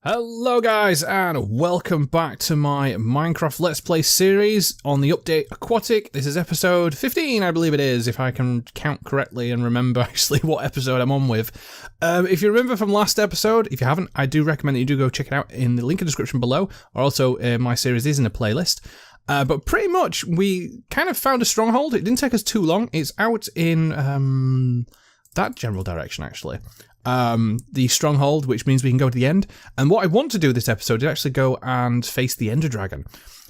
Hello guys and welcome back to my Minecraft Let's Play series on the update Aquatic. This is episode 15 I believe it is, if I can count correctly and remember actually what episode I'm on with. If you remember from last episode, if you haven't, I do recommend that you do go check it out in the link in the description below, or also my series is in a playlist. But pretty much we kind of found a stronghold. It didn't take us too long. It's out in that general direction actually. The stronghold, which means we can go to the end. And what I want to do this episode is actually go and face the Ender Dragon.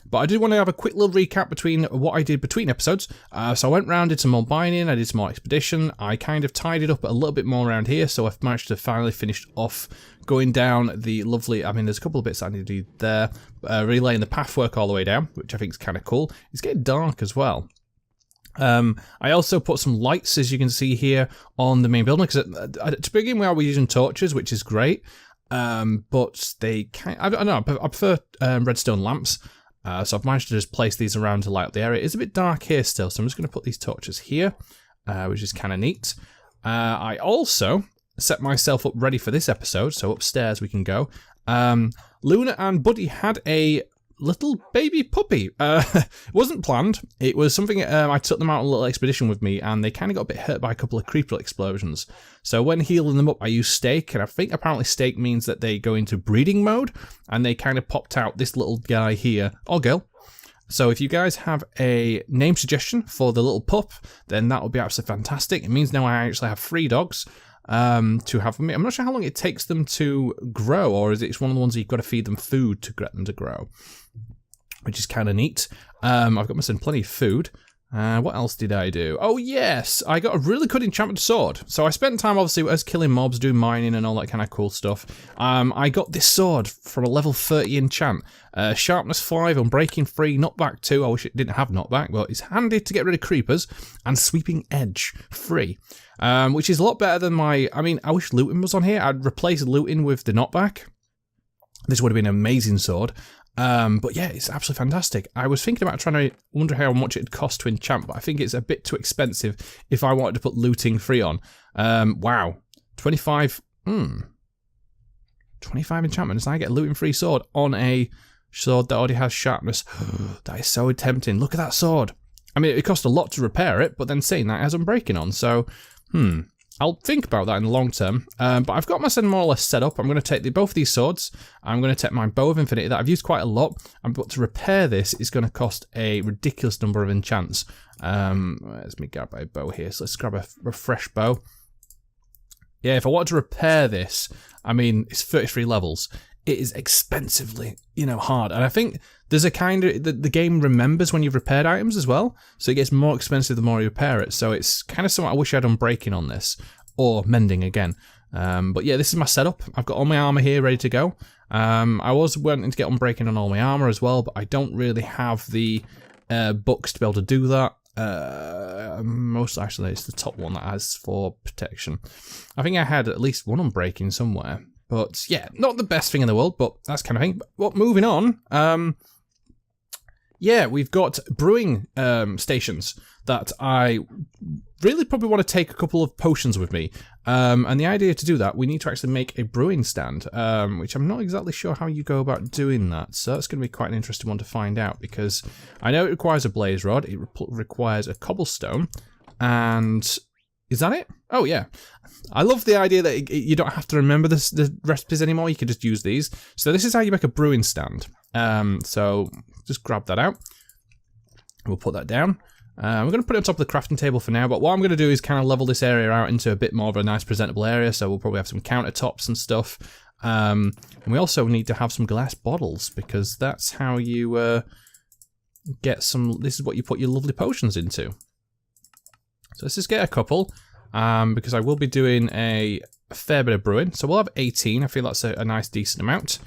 But I did want to have a quick little recap between what I did between episodes. So I went round, did some more mining, I did some more expedition. I kind of tidied up a little bit more around here, so I've managed to finally finish off going down the lovely, I mean there's a couple of bits I need to do there, relaying the pathwork all the way down, which I think is kind of cool. It's getting dark as well. I also put some lights, as you can see here, on the main building, because to begin with, we're using torches, which is great, but they kind I don't know, I prefer redstone lamps, so I've managed to just place these around to light up the area. It's a bit dark here still, so I'm just going to put these torches here, which is kind of neat. I also set myself up ready for this episode, so upstairs we can go. Luna and Buddy had a little baby puppy. It wasn't planned. It was something, I took them out on a little expedition with me and they kind of got a bit hurt by a couple of creeper explosions. So when healing them up, I used steak, and I think apparently steak means that they go into breeding mode, and they kind of popped out this little guy here, or girl. So if you guys have a name suggestion for the little pup, then that would be absolutely fantastic. It means now I actually have 3 dogs to have with me. I'm not sure how long it takes them to grow, or is it one of the ones that you've got to feed them food to get them to grow, which is kind of neat. I've got myself plenty of food. What else did I do? Oh yes, I got a really good enchantment sword. So I spent time obviously as killing mobs, doing mining and all that kind of cool stuff. I got this sword from a level 30 enchant. Sharpness 5, unbreaking 3, knockback 2. I wish it didn't have knockback, but it's handy to get rid of creepers, and sweeping edge 3. Which is a lot better than my, I mean, I wish looting was on here. I'd replace looting with the knockback. This would have been an amazing sword. But yeah, it's absolutely fantastic. I was thinking about trying to wonder how much it'd cost to enchant, but I think it's a bit too expensive if I wanted to put looting free on. Wow. 25, 25 enchantments, and I get a looting free sword on a sword that already has sharpness. That is so tempting. Look at that sword. I mean, it cost a lot to repair it, but then saying that it has unbreaking on, so, I'll think about that in the long term, but I've got myself more or less set up. I'm going to take both of these swords. I'm going to take my bow of infinity that I've used quite a lot, but to repair this is going to cost a ridiculous number of enchants. Let me grab a bow here. So let's grab a fresh bow. Yeah, if I wanted to repair this, I mean, it's 33 levels. It is expensively, hard. And I think there's a kind of, the game remembers when you've repaired items as well. So it gets more expensive the more you repair it. So it's kind of something I wish I'd done breaking on this, or mending again. But yeah, this is my setup. I've got all my armor here ready to go. I was wanting to get on breaking on all my armor as well, but I don't really have the books to be able to do that. Most actually, it's the top one that has for protection. I think I had at least one on breaking somewhere. But yeah, not the best thing in the world, but that's kind of thing. But moving on, yeah, we've got brewing stations that I really probably want to take a couple of potions with me. And the idea to do that, we need to actually make a brewing stand, which I'm not exactly sure how you go about doing that. So that's going to be quite an interesting one to find out, because I know it requires a blaze rod, it requires a cobblestone, and is that it? Oh yeah. I love the idea that you don't have to remember the recipes anymore, you can just use these. So this is how you make a brewing stand. So just grab that out. We'll put that down. We're going to put it on top of the crafting table for now, but what I'm going to do is kind of level this area out into a bit more of a nice presentable area, so we'll probably have some countertops and stuff. And we also need to have some glass bottles, because that's how you get some, this is what you put your lovely potions into. So let's just get a couple, because I will be doing a fair bit of brewing. So we'll have 18. I feel that's a nice, decent amount.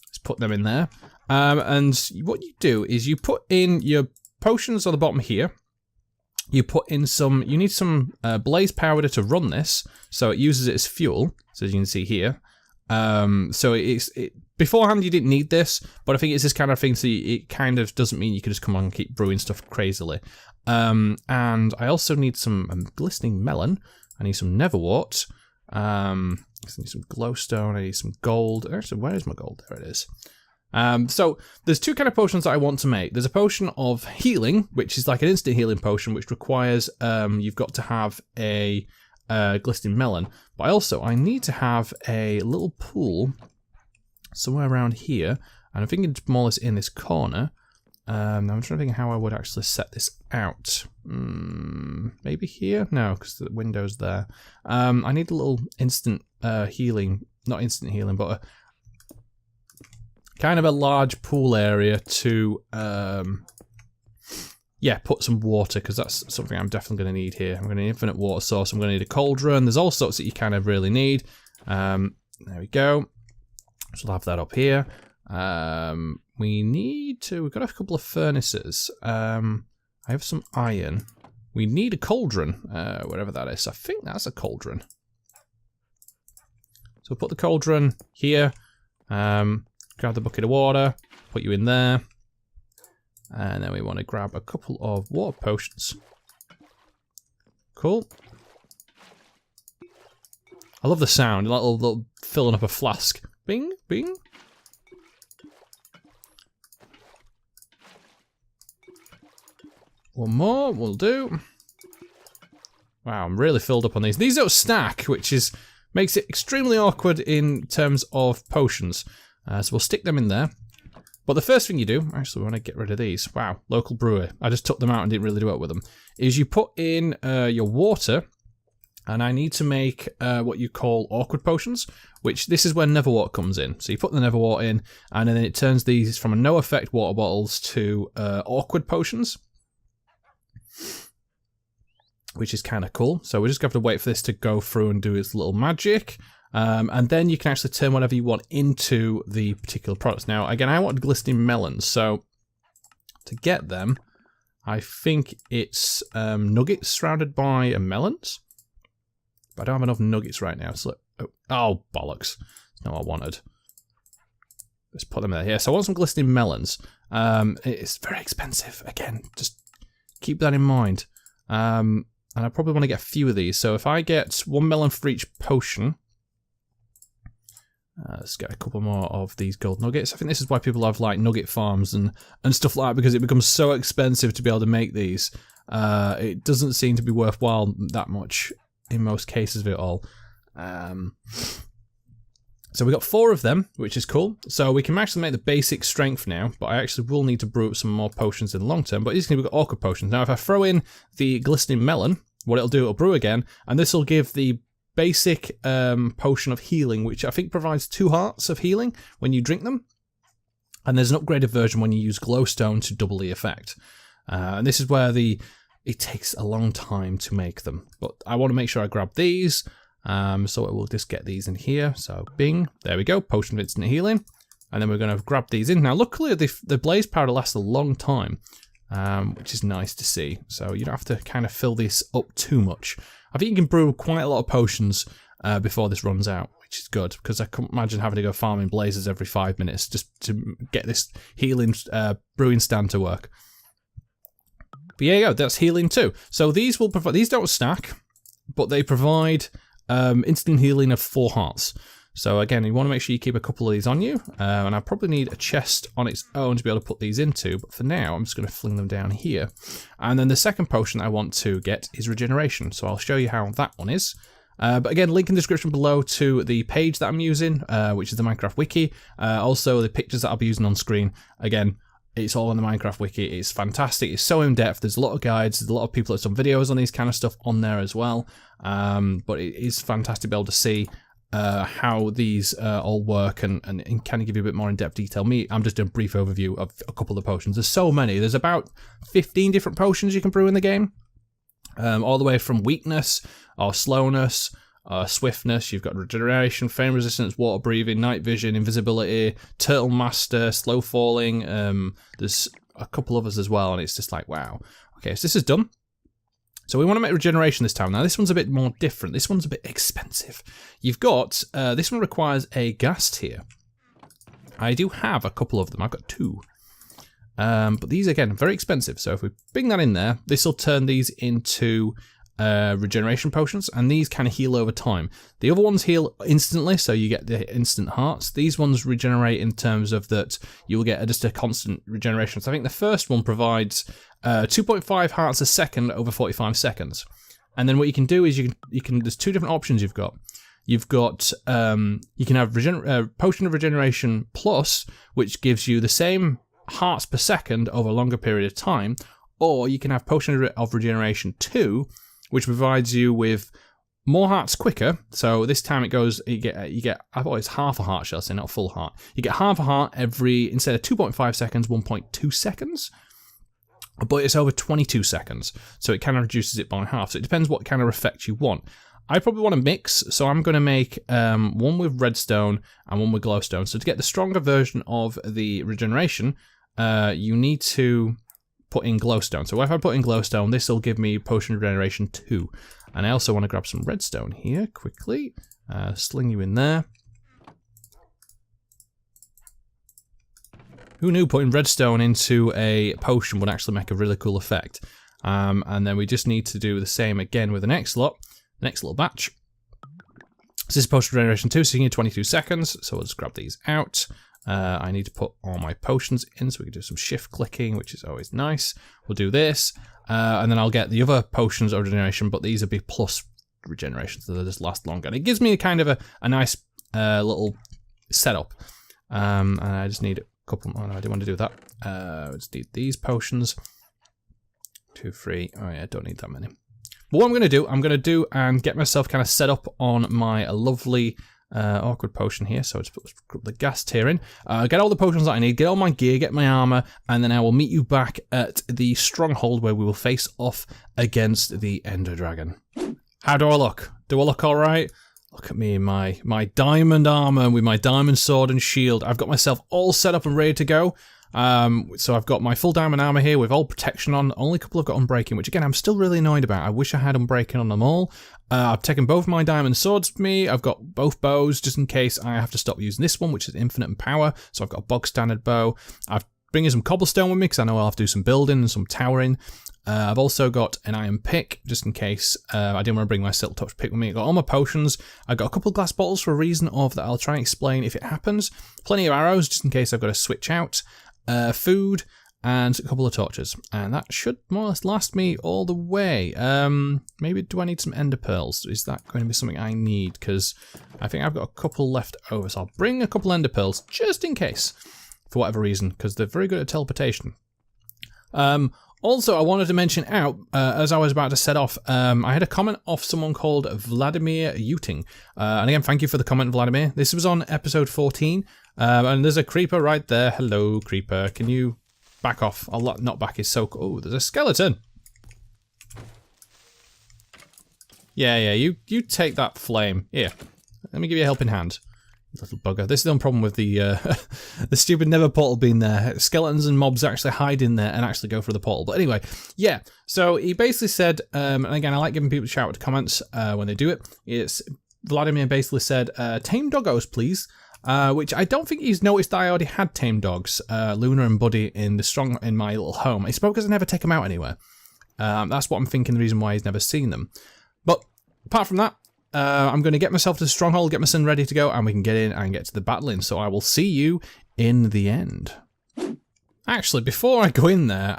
Let's put them in there. And what you do is you put in your potions on the bottom here. You put in some, you need some blaze powder to run this, so it uses it as fuel, so as you can see here. So beforehand you didn't need this, but I think it's this kind of thing, so it kind of doesn't mean you can just come on and keep brewing stuff crazily. And I also need some glistening melon. I need some netherwort. I need some glowstone, I need some gold. Actually, where is my gold? There it is. So there's two kind of potions that I want to make. There's a potion of healing, which is like an instant healing potion, which requires you've got to have a glistening melon. But I need to have a little pool somewhere around here, and I'm thinking to more this in this corner. I'm trying to think how I would actually set this out. Maybe here? No, because the window's there. I need a little instant healing, not instant healing, but kind of a large pool area to, yeah, put some water, because that's something I'm definitely going to need here. I'm going to need an infinite water source. I'm going to need a cauldron. There's all sorts that you kind of really need. There we go. So we'll have that up here. We've got a couple of furnaces. I have some iron. We need a cauldron, wherever that is. I think that's a cauldron. So we'll put the cauldron here. Grab the bucket of water, put you in there. And then we want to grab a couple of water potions. Cool. I love the sound, like a little filling up a flask. Bing, bing. One more will do. Wow, I'm really filled up on these. These don't stack, which makes it extremely awkward in terms of potions. So we'll stick them in there. But the first thing you do, actually we want to get rid of these. Wow, local brewer. I just took them out and didn't really do it with them. Is you put in your water, and I need to make what you call awkward potions, which this is where Neverwater comes in. So you put the Neverwater in, and then it turns these from a no effect water bottles to awkward potions, which is kind of cool. So we just have to wait for this to go through and do its little magic. And then you can actually turn whatever you want into the particular products. Now, again, I want glistening melons, so to get them, I think it's nuggets surrounded by melons. But I don't have enough nuggets right now, so oh bollocks. That's not what I wanted. Let's put them there. Yeah, so I want some glistening melons. It's very expensive. Again, just keep that in mind. And I probably want to get a few of these. So if I get 1 melon for each potion, let's get a couple more of these gold nuggets. I think this is why people have like nugget farms and stuff like that, because it becomes so expensive to be able to make these. It doesn't seem to be worthwhile that much in most cases of it all. So we got 4 of them, which is cool. So we can actually make the basic strength now, but I actually will need to brew up some more potions in the long term. But we've got awkward potions. Now if I throw in the glistening melon, what it'll do, it'll brew again, and this will give the basic potion of healing, which I think provides 2 hearts of healing when you drink them. And there's an upgraded version when you use glowstone to double the effect. And this is where it takes a long time to make them. But I want to make sure I grab these. So we'll just get these in here. So bing, there we go, potion of instant healing. And then we're going to grab these in. Now luckily the blaze powder lasts a long time, which is nice to see. So you don't have to kind of fill this up too much. I think you can brew quite a lot of potions before this runs out, which is good, because I couldn't imagine having to go farming blazes every 5 minutes just to get this healing brewing stand to work. But yeah, you go, that's healing too. So these will provide, these don't stack, but they provide instant healing of 4 hearts. So again, you want to make sure you keep a couple of these on you, and I probably need a chest on its own to be able to put these into, but for now I'm just going to fling them down here. And then the second potion I want to get is regeneration, so I'll show you how that one is. But again, link in the description below to the page that I'm using, which is the Minecraft Wiki. Also the pictures that I'll be using on screen. Again, it's all on the Minecraft Wiki. It's fantastic. It's so in-depth. There's a lot of guides. There's a lot of people that have done videos on these kind of stuff on there as well. But it is fantastic to be able to see how these all work and kind of give you a bit more in-depth detail. I'm just doing a brief overview of a couple of the potions. There's so many. There's about 15 different potions you can brew in the game. All the way from weakness or slowness, swiftness, you've got regeneration, flame resistance, water breathing, night vision, invisibility, turtle master, slow falling. There's a couple others as well, and it's just like, wow. Okay, so this is done. So we want to make regeneration this time. Now this one's a bit more different. This one's a bit expensive. You've got, this one requires a ghast here. I do have a couple of them. I've got 2. But these, again, are very expensive. So if we bring that in there, this will turn these into regeneration potions, and these kind of heal over time. The other ones heal instantly, so you get the instant hearts. These ones regenerate in terms of that you'll get just a constant regeneration. So I think the first one provides 2.5 hearts a second over 45 seconds. And then what you can do is you can there's two different options you've got. You've got, you can have Potion of Regeneration Plus, which gives you the same hearts per second over a longer period of time, or you can have Potion of Regeneration 2, which provides you with more hearts quicker. So this time it goes, you get I thought it's half a heart, shall I say, not a full heart. You get half a heart every, instead of 2.5 seconds, 1.2 seconds. But it's over 22 seconds, so it kind of reduces it by half. So it depends what kind of effect you want. I probably want to mix, so I'm going to make one with redstone and one with glowstone. So to get the stronger version of the regeneration, you need to put in glowstone. So if I put in glowstone, this will give me Potion of Regeneration 2. And I also want to grab some redstone here quickly. Sling you in there. Who knew putting redstone into a potion would actually make a really cool effect? And then we just need to do the same again with the next lot. Next little batch. So this is Potion of Regeneration 2, so you need 22 seconds. So we'll just grab these out. I need to put all my potions in, so we can do some shift clicking, which is always nice. We'll do this, and then I'll get the other potions of regeneration, but these will be plus regeneration, so they'll just last longer. And it gives me a kind of a nice little setup. And I just need a couple more. No, I didn't want to do that. I just need these potions. 2, 3. Oh yeah, I don't need that many. But what I'm going to do and get myself kind of set up on my lovely awkward potion here. So let's put the gas tier in. Get all the potions that I need, get all my gear, get my armor, and then I will meet you back at the stronghold where we will face off against the Ender Dragon. How do I look? Do I look alright? Look at me in my diamond armor with my diamond sword and shield. I've got myself all set up and ready to go. So I've got my full diamond armor here with all protection on. Only a couple I've got unbreaking, which again I'm still really annoyed about. I wish I had unbreaking on them all. I've taken both my diamond swords with me. I've got both bows just in case I have to stop using this one, which is infinite in power. So I've got a bog standard bow. I've bringing some cobblestone with me because I know I'll have to do some building and some towering. I've also got an iron pick just in case I didn't want to bring my silk touch pick with me. I've got all my potions. I've got a couple of glass bottles for a reason of that I'll try and explain if it happens. Plenty of arrows just in case I've got to switch out. Food, and a couple of torches. And that should more or less last me all the way. Maybe do I need some ender pearls? Is that going to be something I need? Because I think I've got a couple left over. So I'll bring a couple ender pearls just in case, for whatever reason, because they're very good at teleportation. Also, I wanted to mention out, as I was about to set off, I had a comment off someone called Vladimir Uting. And again, thank you for the comment, Vladimir. This was on episode 14. And there's a creeper right there. Hello, creeper. Can you back off? I'll not back is so cool. Oh, there's a skeleton. Yeah, you take that flame. Here, let me give you a helping hand. Little bugger. This is the only problem with the the stupid nether portal being there. Skeletons and mobs actually hide in there and actually go through the portal. But anyway, yeah. So he basically said, and again, I like giving people a shout out to comments when they do it. It's Vladimir basically said, tame doggos, please. Which I don't think he's noticed that I already had tame dogs, Luna and Buddy, in my little home. It's probably because I never take them out anywhere. That's what I'm thinking the reason why he's never seen them. But apart from that, I'm going to get myself to the stronghold, get my son ready to go, and we can get in and get to the battling. So I will see you in the end. Actually, before I go in there,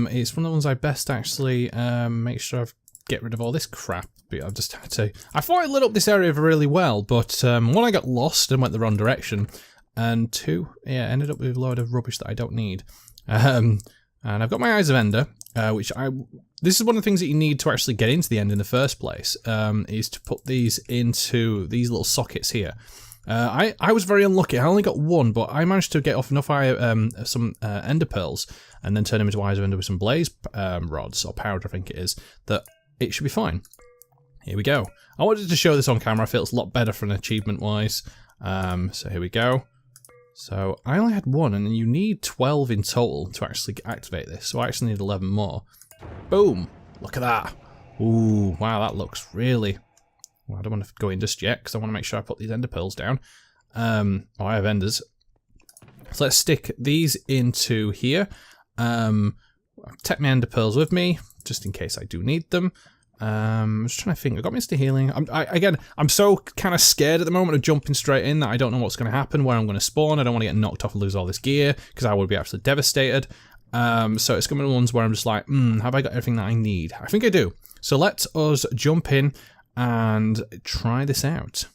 it's one of the ones I best actually make sure I get rid of all this crap. But I've just had to. I thought I lit up this area really well, but one, I got lost and went the wrong direction, and two, yeah, ended up with a load of rubbish that I don't need. And I've got my Eyes of Ender, which this is one of the things that you need to actually get into the end in the first place, is to put these into these little sockets here. I was very unlucky. I only got one, but I managed to get off enough some ender pearls and then turn them into Eyes of Ender with some blaze rods, or powder I think it is, that it should be fine. Here we go. I wanted to show this on camera. I feel it's a lot better for an achievement wise. So here we go. So I only had one, and you need 12 in total to actually activate this. So I actually need 11 more. Boom! Look at that. Ooh, wow, that looks really... Well, I don't want to go in just yet, because I want to make sure I put these ender pearls down. Oh, I have enders. So let's stick these into here. I'll take my ender pearls with me, just in case I do need them. I'm just trying to think. I've got Mr. Healing. I'm so kind of scared at the moment of jumping straight in that I don't know what's going to happen, where I'm going to spawn. I don't want to get knocked off and lose all this gear, because I would be absolutely devastated. So it's going to be the ones where I'm just like, have I got everything that I need? I think I do. So let us jump in and try this out.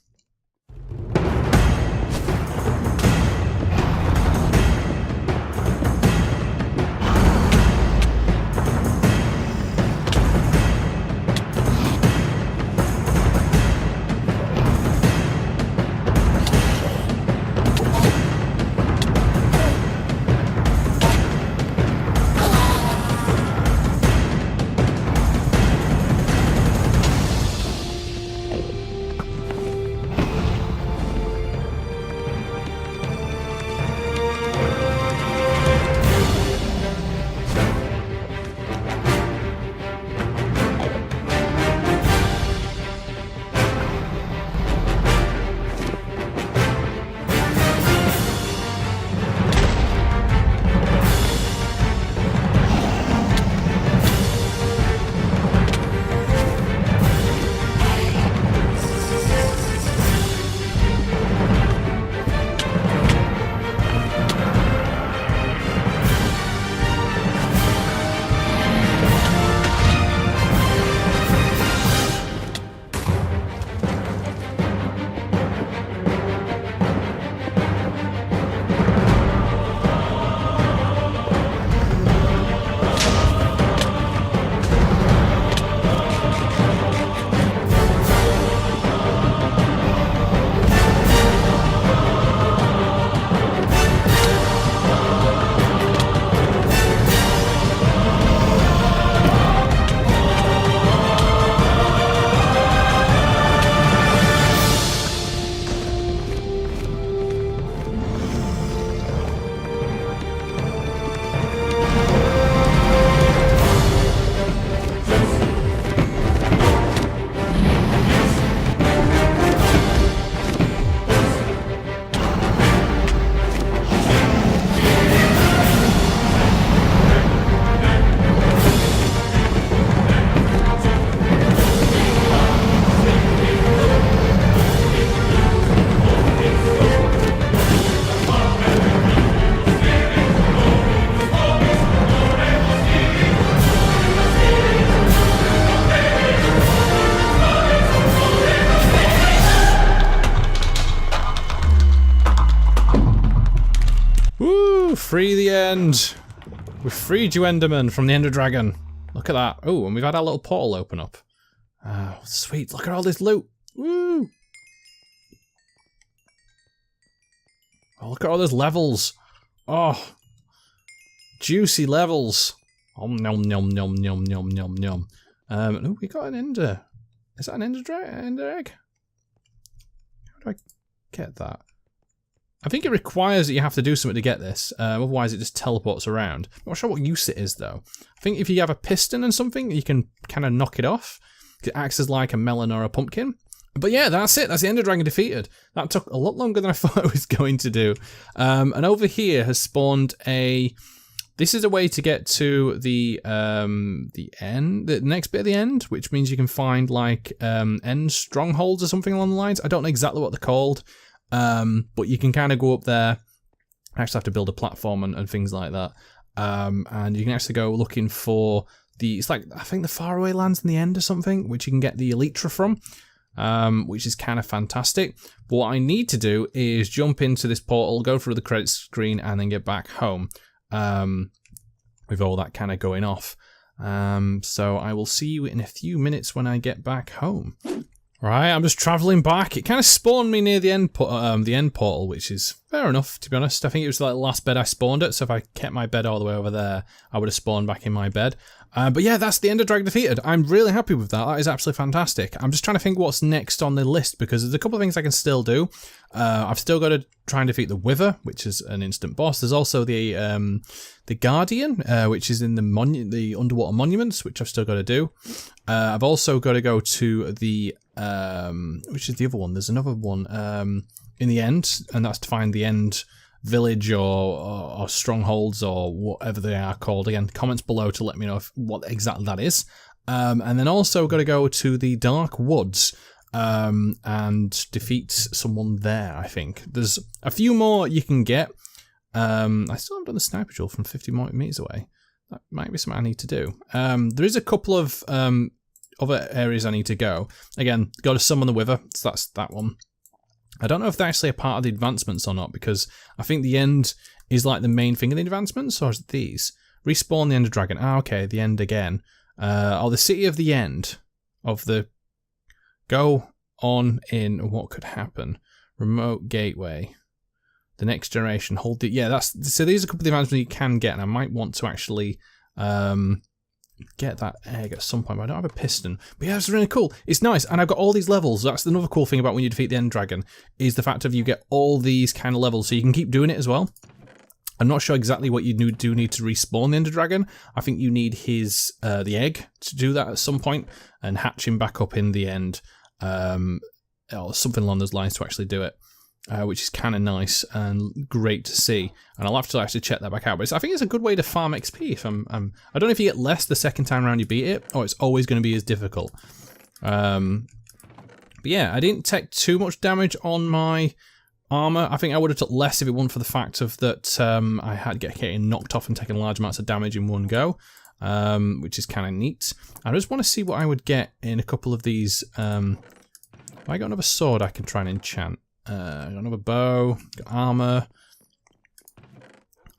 Free the end. We've freed you, Enderman, from the Ender Dragon. Look at that. Oh, and we've had our little portal open up. Oh, sweet. Look at all this loot. Woo! Oh, look at all those levels. Oh, juicy levels. Nom nom nom nom nom nom nom nom. Oh, we got an ender. Is that an ender egg? How do I get that? I think it requires that you have to do something to get this, otherwise it just teleports around. I'm not sure what use it is though. I think if you have a piston and something, you can kind of knock it off. It acts as like a melon or a pumpkin. But yeah, that's it. That's the Ender Dragon defeated. That took a lot longer than I thought it was going to do. And over here has spawned a... This is a way to get to the end, the next bit of the end, which means you can find like end strongholds or something along the lines. I don't know exactly what they're called. But you can kind of go up there. I actually have to build a platform and things like that. And you can actually go looking for it's like, I think the faraway lands in the end or something, which you can get the Elytra from, which is kind of fantastic. But what I need to do is jump into this portal, go through the credits screen, and then get back home, with all that kind of going off. So I will see you in a few minutes when I get back home. Right, I'm just travelling back. It kind of spawned me near the end portal, which is fair enough, to be honest. I think it was like the last bed I spawned at, so if I kept my bed all the way over there, I would have spawned back in my bed. But yeah, that's the Ender Dragon defeated. I'm really happy with that. That is absolutely fantastic. I'm just trying to think what's next on the list, because there's a couple of things I can still do. I've still got to try and defeat the Wither, which is an instant boss. There's also the Guardian, which is in the underwater monuments, which I've still got to do. I've also got to go to the which is the other one? There's another one in the end, and that's to find the end village or strongholds or whatever they are called. Again, comments below to let me know what exactly that is. And then also got to go to the Dark Woods and defeat someone there, I think. There's a few more you can get. I still haven't done the sniper drill from 50 meters away. That might be something I need to do. There is a couple of other areas I need to go. Again, got to summon the Wither, so that's that one. I don't know if they're actually a part of the advancements or not, because I think the end is like the main thing in the advancements, or is it these? Respawn the Ender Dragon. Ah, okay, the end again. The City of the End of the... Go on in what could happen. Remote Gateway. The Next Generation. Hold the... Yeah, that's... So these are a couple of the advancements you can get, and I might want to actually get that egg at some point, but I don't have a piston. But yeah, it's really cool. It's nice, and I've got all these levels. That's another cool thing about when you defeat the End Dragon, is the fact of you get all these kind of levels, so you can keep doing it as well. I'm not sure exactly what you do need to respawn the Ender Dragon. I think you need his the egg to do that at some point and hatch him back up in the end, or something along those lines to actually do it, which is kind of nice and great to see. And I'll have to actually check that back out. But I think it's a good way to farm XP. If I don't know if you get less the second time around you beat it, or it's always going to be as difficult. But yeah, I didn't take too much damage on my armor. I think I would have took less if it wasn't for the fact of that I had getting knocked off and taking large amounts of damage in one go, which is kind of neat. I just want to see what I would get in a couple of these. Have I got another sword I can try and enchant? Got another bow, got armor.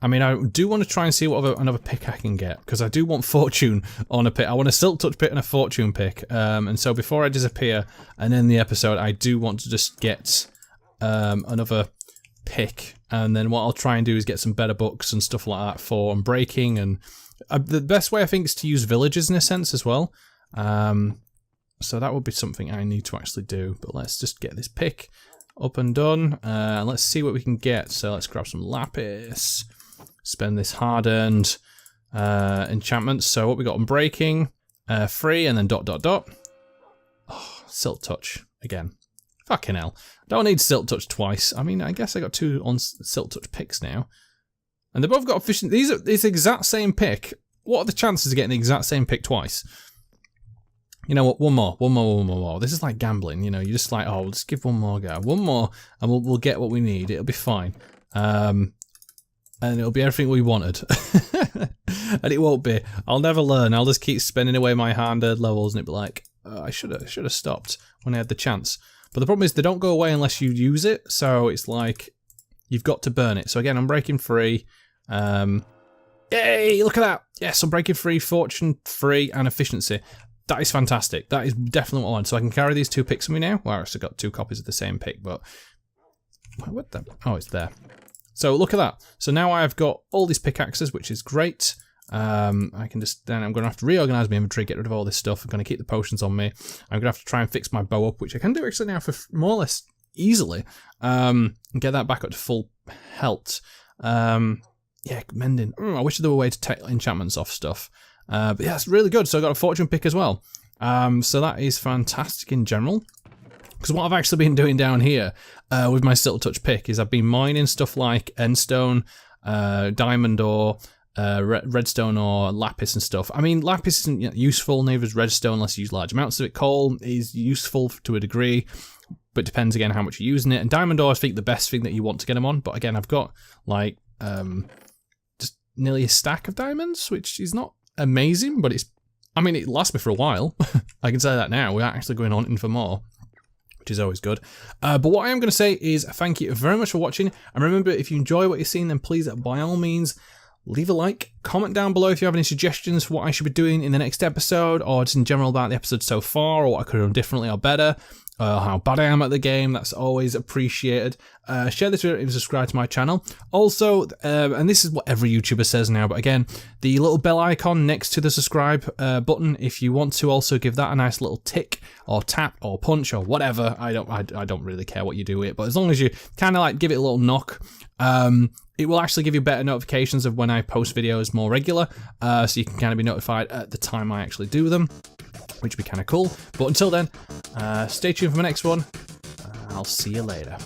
I mean, I do want to try and see what another pick I can get, because I do want fortune on a pick. I want a silk touch pick and a fortune pick. And so before I disappear and end the episode, I do want to just get another pick, and then what I'll try and do is get some better books and stuff like that for unbreaking. And the best way I think is to use villagers in a sense as well. So that would be something I need to actually do. But let's just get this pick up and done, and let's see what we can get. So let's grab some lapis, spend this hardened enchantment. So what we got on breaking, free, and then ... Oh, silk touch again. Fucking hell. Don't need silk touch twice. I mean, I guess I got two on silk touch picks now, and they both got efficient. These are this exact same pick. What are the chances of getting the exact same pick twice? You know what? One more. This is like gambling. You know, you're just like, oh, we'll just give one more go, one more, and we'll get what we need. It'll be fine, and it'll be everything we wanted. And it won't be. I'll never learn. I'll just keep spending away my hard-earned levels, and it'll be like, I should have stopped when I had the chance. But the problem is they don't go away unless you use it. So it's like you've got to burn it. So again, I'm breaking free. Yay! Look at that. Yes, I'm breaking free, fortune free, and efficiency. That is fantastic. That is definitely what I want. So I can carry these two picks with me now. Well, I actually got two copies of the same pick, but what the? Oh, it's there. So look at that. So now I've got all these pickaxes, which is great. I can just then I'm going to have to reorganize my inventory, get rid of all this stuff. I'm going to keep the potions on me. I'm going to have to try and fix my bow up, which I can do actually now for more or less easily. And get that back up to full health. Yeah, mending. I wish there were a way to take enchantments off stuff. But yeah, it's really good. So I got a fortune pick as well. So that is fantastic in general. Because what I've actually been doing down here with my Silk Touch pick is I've been mining stuff like endstone, diamond ore, redstone ore, lapis and stuff. I mean, lapis isn't useful, neither is redstone unless you use large amounts of it. Coal is useful to a degree, but depends again how much you're using it. And diamond ore is, I think, the best thing that you want to get them on. But again, I've got like just nearly a stack of diamonds, which is not amazing, but it's, I mean, it lasts me for a while. I can say that now. We're actually going on in for more, which is always good. But what I am going to say is thank you very much for watching. And remember, if you enjoy what you're seeing, then please, by all means, leave a like, comment down below if you have any suggestions for what I should be doing in the next episode, or just in general about the episode so far, or what I could have done differently or better, how bad I am at the game. That's always appreciated. Share this video and subscribe to my channel. Also, and this is what every YouTuber says now, but again, the little bell icon next to the subscribe button, if you want to also give that a nice little tick or tap or punch or whatever. I don't really care what you do with it, but as long as you kind of like give it a little knock, it will actually give you better notifications of when I post videos more regular, so you can kind of be notified at the time I actually do them, which would be kind of cool. But until then, stay tuned for my next one. I'll see you later.